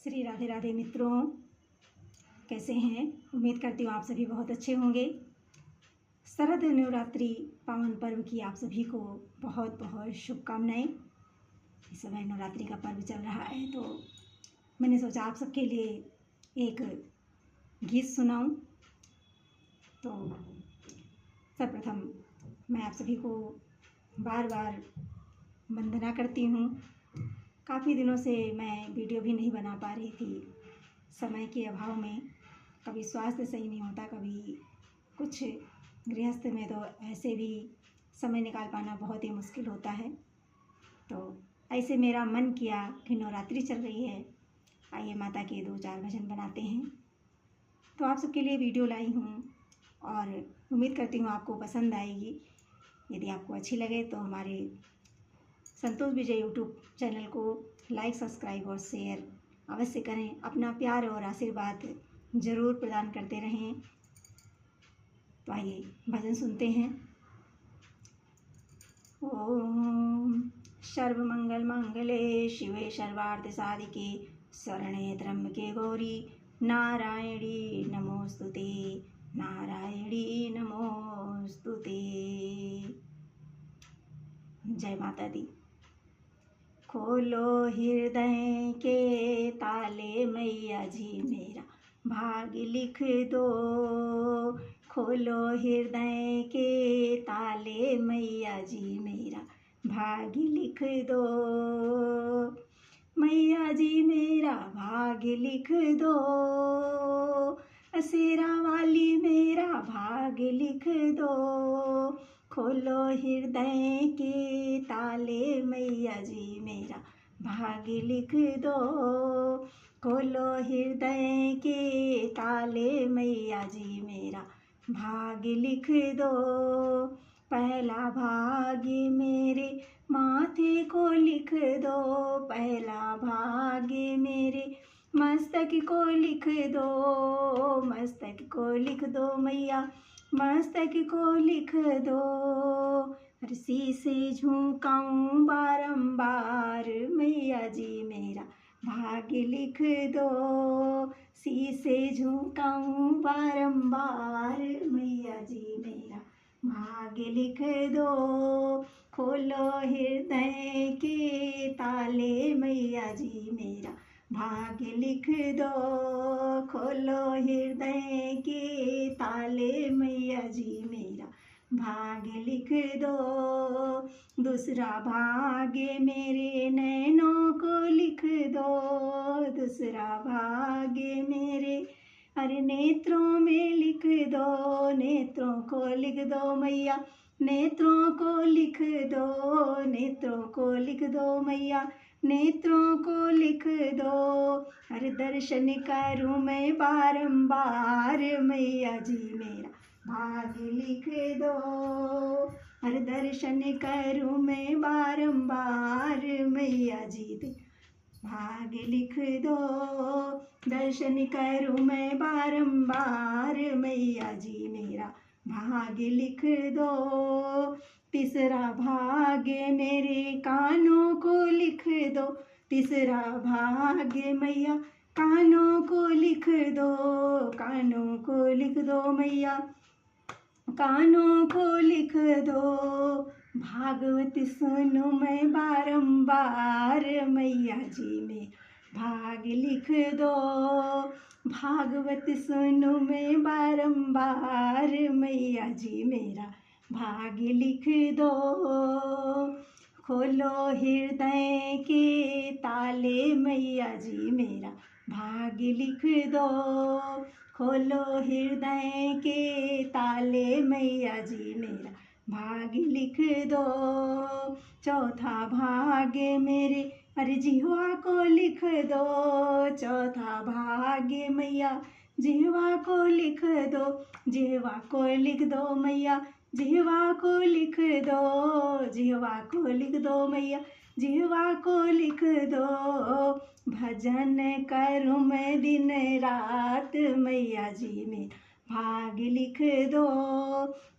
श्री राधे राधे मित्रों, कैसे हैं? उम्मीद करती हूँ आप सभी बहुत अच्छे होंगे। शरद नवरात्रि पावन पर्व की आप सभी को बहुत बहुत शुभकामनाएं। इस समय नवरात्रि का पर्व चल रहा है तो मैंने सोचा आप सबके लिए एक गीत सुनाऊं। तो सर्वप्रथम मैं आप सभी को बार बार वंदना करती हूँ। काफ़ी दिनों से मैं वीडियो भी नहीं बना पा रही थी, समय के अभाव में। कभी स्वास्थ्य सही नहीं होता, कभी कुछ गृहस्थ में, तो ऐसे भी समय निकाल पाना बहुत ही मुश्किल होता है। तो ऐसे मेरा मन किया कि नवरात्रि चल रही है, आइए माता के 2-4 भजन बनाते हैं। तो आप सबके लिए वीडियो लाई हूँ और उम्मीद करती हूँ आपको पसंद आएगी। यदि आपको अच्छी लगे तो हमारे संतोष विजय यूट्यूब चैनल को लाइक, सब्सक्राइब और शेयर अवश्य करें। अपना प्यार और आशीर्वाद ज़रूर प्रदान करते रहें। तो आइए भजन सुनते हैं। ओम सर्वमंगल मंगले शिवे सर्वार्थ साधिके शरणे त्र्यंबके गौरी नारायणी नमोस्तुते, नारायणी नमोस्तुते। जय माता दी। खोलो हृदय के ताले मैया जी, मेरा भाग लिख दो। खोलो हृदय के ताले मैया जी, मेरा भाग लिख दो। मैया जी मेरा भाग लिख दो, शेरा वाली मेरा भाग लिख दो। खोलो हृदय के ताले मैया जी, मेरा भाग लिख दो। खोलो हृदय के ताले मैया जी, मेरा भाग लिख दो। पहला भाग्य मेरे माथे को लिख दो, पहला भाग्य मेरे मस्तक को लिख दो। मस्तक को लिख दो मैया, मस्तक को लिख दो। रस्सी से झुकाऊं बारंबार मैया जी, मेरा भाग्य लिख दो। शीसे झुकाऊं बारंबार मैया जी, मेरा भाग्य लिख दो। खोलो हृदय के ताले मैया जी, मेरा भाग्य लिख दो। खोलो हृदय के ताले मैया जी, मेरा भाग्य लिख दो। दूसरा भाग्य मेरे नैनों को लिख दो, दूसरा भाग्य मेरे अरे नेत्रों में लिख दो। नेत्रों को लिख दो मैया, नेत्रों को लिख दो। नेत्रों को लिख दो मैया, नेत्रों को लिख दो। हर दर्शन करूं मैं बारंबार मैया जी, मेरा भाग्य लिख दो। हर दर्शन करूं मैं बारंबार मैया जी, भाग्य लिख दो। दर्शन करूं मैं बारंबार मैया जी, मेरा भाग्य लिख दो। तीसरा भाग्य मेरे कानों को लिख दो, तीसरा भाग्य मैया कानों को लिख दो। कानों को लिख दो मैया, कानों को लिख दो। भागवत सुनूं मैं बारंबार मैया जी, में भाग लिख दो। भागवत सुनूं मैं बारंबार मैया जी, मेरा भाग लिख दो। खोलो हृदय के ताले मैया जी, मेरा भाग लिख दो। खोलो हृदय के ताले मैया जी, मेरा भाग लिख दो। चौथा भाग्य मेरे अरे जिह्वा को लिख दो। चौथा भाग्य मैया जिह्वा को लिख दो। जिह्वा को लिख दो मैया, जिह्वा को लिख दो। जिह्वा को लिख दो मैया, जिह्वा को लिख दो। भजन करूं मैं दिन रात मैया जी, में भाग लिख दो।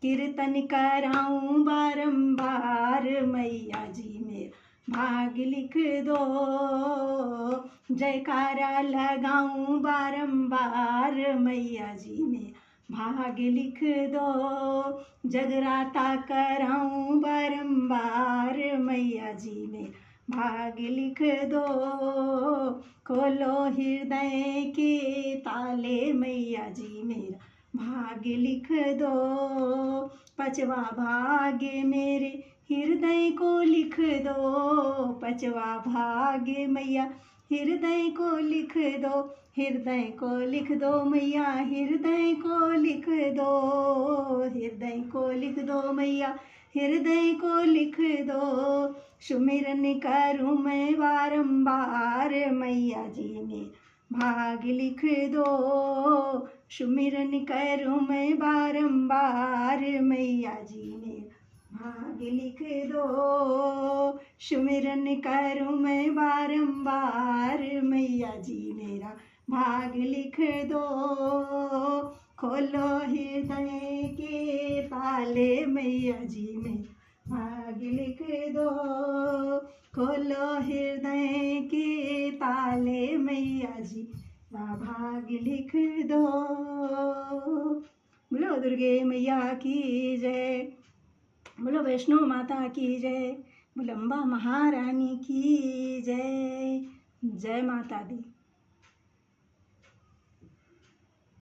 कीर्तन कराऊं बारंबार मैया जी, में भाग लिख दो। जयकारा लगाऊं बारंबार मैया जी मेरा भाग लिख दो। जगराता कराऊं बारंबार मैया जी मेरा भाग लिख दो। खोलो हृदय के ताले मैया जी मेरा भाग लिख दो। पांचवा भाग्य मेरे हृदय को लिख दो। पांचवा भाग्य मैया हृदय को लिख दो। हृदय को लिख दो मैया हृदय को लिख दो। हृदय को लिख दो मैया हृदय को लिख दो। सुमिरन करूं मैं बारंबार मैया जी में भाग लिख दो। सुमिरन करूं मैं बारंबार मैया जी में भाग लिख दो। सुमिरन करूं मैं बारंबार मैया जी मेरा भाग लिख दो। खोलो हृदय के ताले मैया जी में भाग लिख दो। खोलो हृदय के ताले मैया जी भाग लिख दो। बोलो दुर्गे मैया की जय। बोलो वैष्णो माता की जय। बोलो अम्बा महारानी की जय। जय माता दी।